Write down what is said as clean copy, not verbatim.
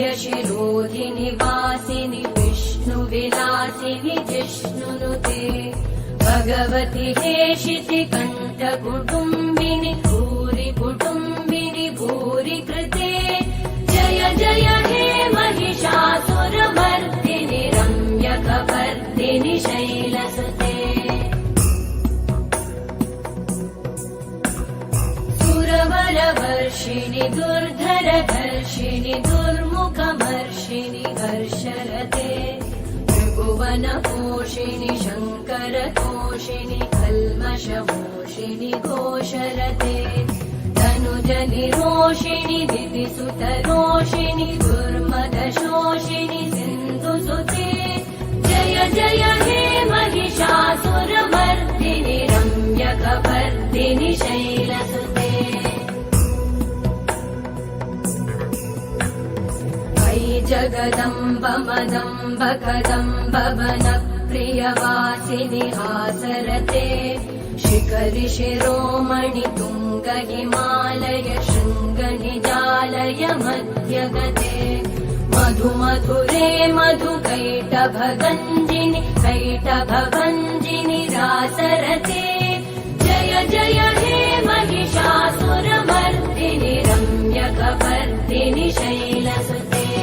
वरविन्द्यशिरोधिनि वासिनि विष्णुविलासिनि जिष्णुनुते भगवति हेशिति कण्ठकुटुम्बिनि भूरि कुटुम्बिनि भूरि कृते जय जय हे महिषासुरमर्दिनि रम्यकपर्दिनि शैलसुते सुरवरवर्षिणि दुर्धरधर्षिणि दुर्मुखमर्षिणि हर्षरते त्रिभुवनपोषिणि शङ्करतोषिणि कल्मषमोषिणि घोषरते तनुजनिरोषिणि दितिसुतरोषिणि दुर्मदशोषिणि सिन्धुसुते जय जय हे महिषासुरमर्दिनि रम्यकपर्दिनि शैलसुते जगदम्ब मदम्ब कदम्ब वनप्रियवासिनि हासरते शिखरि शिरोमणि तुङ्ग हिमालय शृङ्ग निजालय मध्यगते मधुमधुरे मधुकैटभगञ्जिनि कैटभभञ्जिनि रासरते जय जय हे महिषासुरमर्दिनि रम्यकपर्दिनि शैलसुते